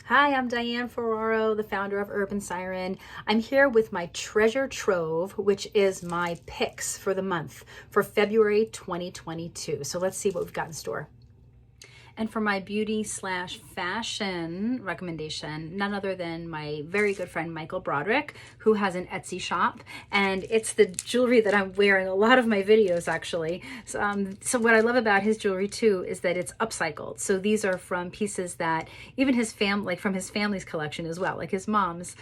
Hi, I'm Diane Ferraro, the founder of Urban Siren. I'm here with my treasure trove, which is my picks for the month for February 2022. So let's see what we've got in store. And for my beauty/fashion recommendation, none other than my very good friend Michael Broderick, who has an Etsy shop, and it's the jewelry that I'm wearing a lot of my videos actually. So what I love about his jewelry too is that it's upcycled. So these are from pieces that even his like from his family's collection as well, like his mom's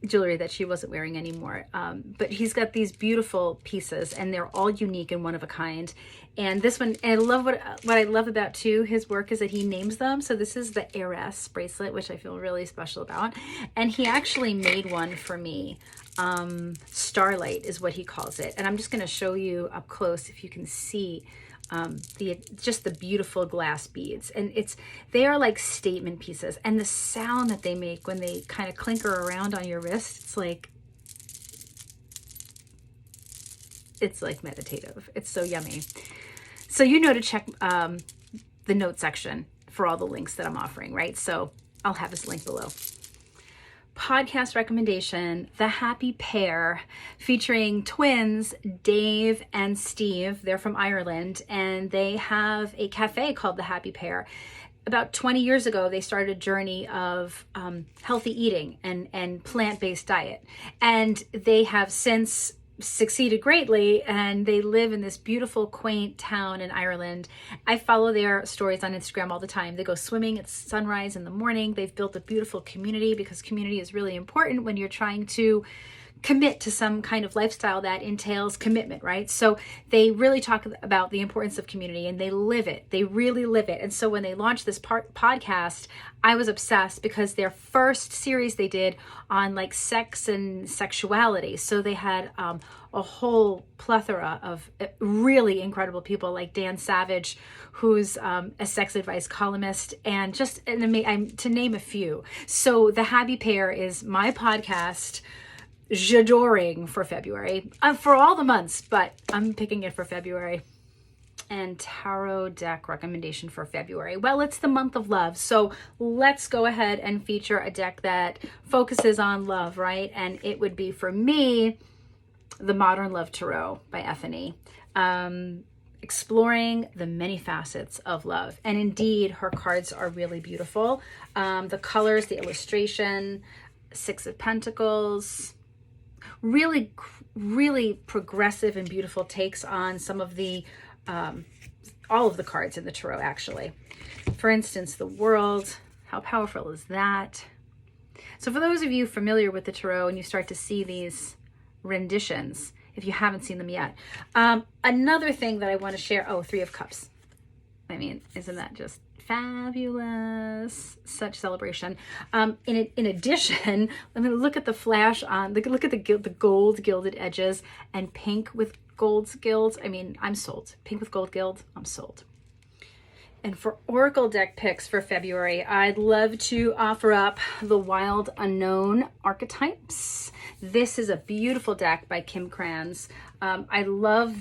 jewelry that she wasn't wearing anymore. But he's got these beautiful pieces and they're all unique and one of a kind. And this one, and I love what I love about too his work is that he names them. So this is the Heiress bracelet, which I feel really special about. And he actually made one for me. Starlight is what he calls it. And I'm just going to show you up close if you can see just the beautiful glass beads, and they are like statement pieces, and the sound that they make when they kind of clinker around on your wrist, it's like meditative. It's so yummy. So you know to check the note section for all the links that I'm offering, right? So I'll have this link below. Podcast recommendation, The Happy Pair, featuring twins Dave and Steve. They're from Ireland and they have a cafe called The Happy Pair. About 20 years ago, they started a journey of healthy eating and plant-based diet. And they have since succeeded greatly, and they live in this beautiful, quaint town in Ireland. I follow their stories on Instagram all the time. They go swimming at sunrise in the morning. They've built a beautiful community because community is really important when you're trying to commit to some kind of lifestyle that entails commitment, right? So they really talk about the importance of community and they live it. They really live it. And so when they launched this podcast, I was obsessed because their first series they did on like sex and sexuality. So they had a whole plethora of really incredible people like Dan Savage, who's a sex advice columnist, and just to name a few. So The Happy Pair is my podcast j'adoring for February, for all the months, but I'm picking it for February. And tarot deck recommendation for February. Well, it's the month of love, so let's go ahead and feature a deck that focuses on love, right? And it would be for me, the Modern Love Tarot by Ethany. Exploring the many facets of love. And indeed, her cards are really beautiful. The colors, the illustration, Six of Pentacles, really progressive and beautiful takes on some of the all of the cards in the tarot, actually. For instance, the World, how powerful is that? So for those of you familiar with the tarot and you start to see these renditions, if you haven't seen them yet, another thing that I want to share, Three of Cups. I mean, isn't that just fabulous? Such celebration. In addition, let me look at the flash on, look at the gold gilded edges and pink with gold gills. I mean, I'm sold. Pink with gold gild, I'm sold. And for Oracle deck picks for February, I'd love to offer up the Wild Unknown Archetypes. This is a beautiful deck by Kim Kranz. I love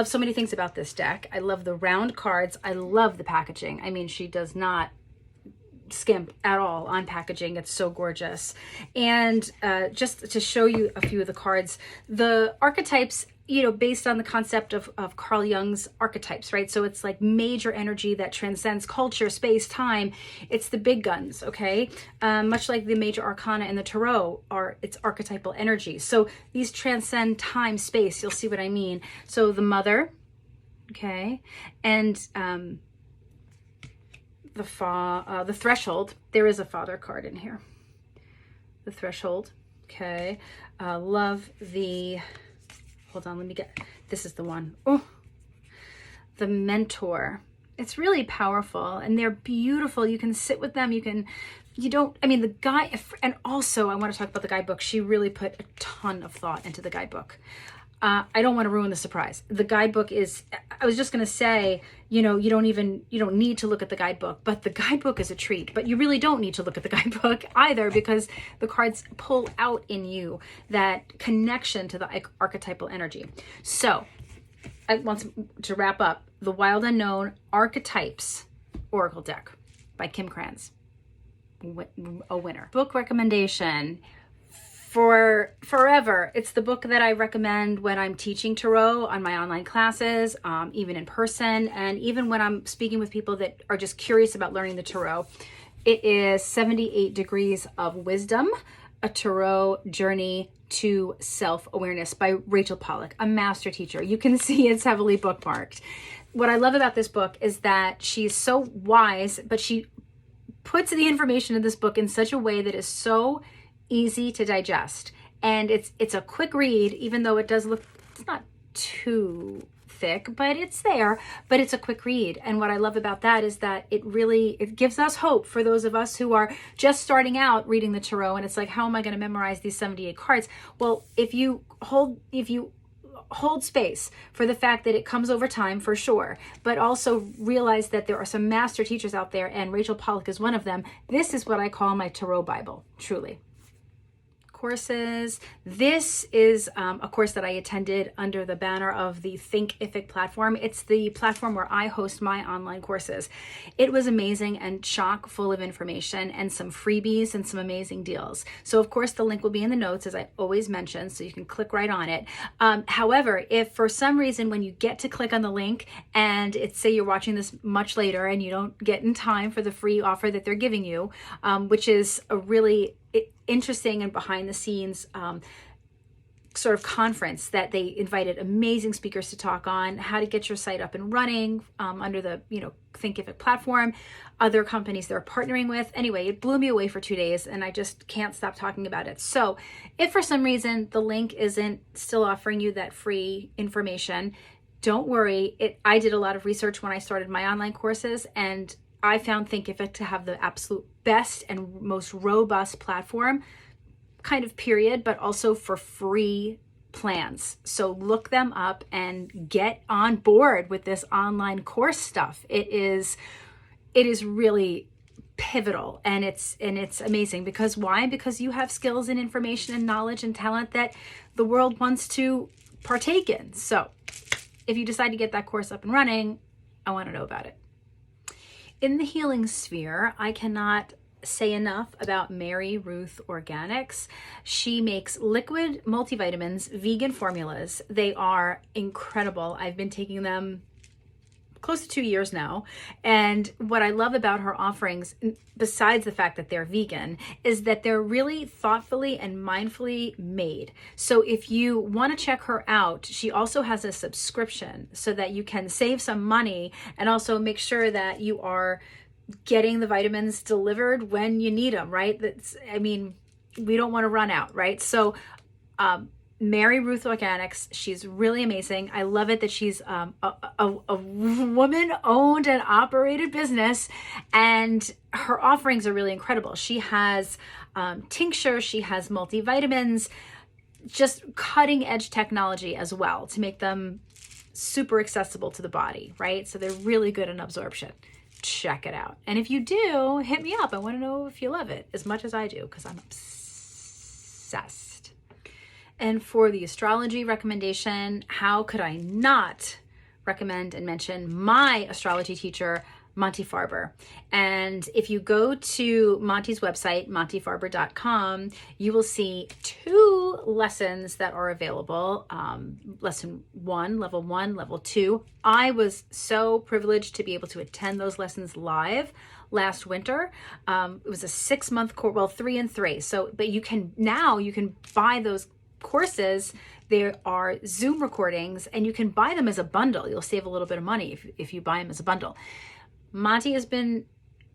so many things about this deck. I love the round cards. I love the packaging. I mean, she does not skimp at all on packaging. It's so gorgeous. And just to show you a few of the cards, the archetypes, based on the concept of Carl Jung's archetypes, right? So it's like major energy that transcends culture, space, time. It's the big guns, okay? Much like the major arcana in the tarot it's archetypal energy. So these transcend time, space. You'll see what I mean. So the Mother, okay? And the Threshold. There is a Father card in here. The Threshold, okay? Love the... Hold on, this is the one. Oh, the Mentor. It's really powerful and they're beautiful. You can sit with them. The guy, and also I want to talk about the guidebook. She really put a ton of thought into the guidebook. I don't want to ruin the surprise. The guidebook is, I was just going to say, you don't need to look at the guidebook, but the guidebook is a treat. But you really don't need to look at the guidebook either, because the cards pull out in you that connection to the archetypal energy. So I want to wrap up the Wild Unknown Archetypes Oracle deck by Kim Kranz. a winner. Book recommendation. For forever, it's the book that I recommend when I'm teaching tarot on my online classes, even in person, and even when I'm speaking with people that are just curious about learning the tarot. It is 78 Degrees of Wisdom, a tarot journey to self-awareness by Rachel Pollock, a master teacher. You can see it's heavily bookmarked. What I love about this book is that she's so wise, but she puts the information in this book in such a way that is so easy to digest, and it's a quick read, even though it does look, it's not too thick, but it's there, but it's a quick read. And what I love about that is that it gives us hope for those of us who are just starting out reading the tarot, and it's like, how am I going to memorize these 78 cards? Well, if you hold space for the fact that it comes over time, for sure, but also realize that there are some master teachers out there, and Rachel Pollock is one of them. This is what I call my tarot Bible, truly. Courses. This is a course that I attended under the banner of the Thinkific platform. It's the platform where I host my online courses. It was amazing and chock full of information and some freebies and some amazing deals. So of course the link will be in the notes, as I always mention, so you can click right on it. However, if for some reason when you get to click on the link and it's, say you're watching this much later and you don't get in time for the free offer that they're giving you, which is a really interesting and behind the scenes sort of conference that they invited amazing speakers to talk on how to get your site up and running under the Thinkific platform, other companies they're partnering with. Anyway, it blew me away for 2 days and I just can't stop talking about it. So if for some reason the link isn't still offering you that free information, don't worry. I did a lot of research when I started my online courses, and I found Thinkific to have the absolute best and most robust platform, kind of period, but also for free plans. So look them up and get on board with this online course stuff. It is really pivotal, and it's amazing. Because why? Because you have skills and information and knowledge and talent that the world wants to partake in. So if you decide to get that course up and running, I want to know about it. In the healing sphere, I cannot say enough about Mary Ruth Organics. She makes liquid multivitamins, vegan formulas. They are incredible. I've been taking them close to 2 years now. And what I love about her offerings, besides the fact that they're vegan, is that they're really thoughtfully and mindfully made. So if you want to check her out, she also has a subscription so that you can save some money and also make sure that you are getting the vitamins delivered when you need them, right? We don't want to run out, right? So Mary Ruth Organics, she's really amazing. I love it that she's a woman-owned and operated business, and her offerings are really incredible. She has tinctures, she has multivitamins, just cutting-edge technology as well to make them super accessible to the body, right? So they're really good in absorption. Check it out. And if you do, hit me up. I want to know if you love it as much as I do, because I'm obsessed. And for the astrology recommendation, how could I not recommend and mention my astrology teacher, Monty Farber? And if you go to Monty's website, montyfarber.com, you will see 2 lessons that are available. Lesson 1, level 1, level 2. I was so privileged to be able to attend those lessons live last winter. It was a 6-month course, well, 3 and 3. So, but you can buy those courses. There are Zoom recordings, and you can buy them as a bundle. You'll save a little bit of money if you buy them as a bundle. Monty has been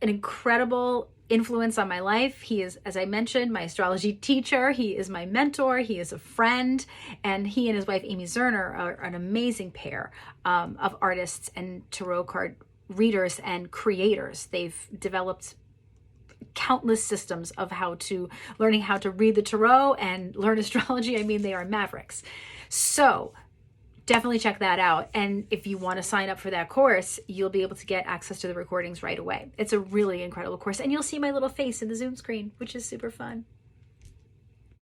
an incredible influence on my life. He is, as I mentioned, my astrology teacher. He is my mentor. He is a friend, and he and his wife, Amy Zerner, are an amazing pair of artists and tarot card readers and creators. They've developed countless systems of learning how to read the tarot and learn astrology. I mean, they are mavericks. So definitely check that out. And if you want to sign up for that course, you'll be able to get access to the recordings right away. It's a really incredible course. And you'll see my little face in the Zoom screen, which is super fun.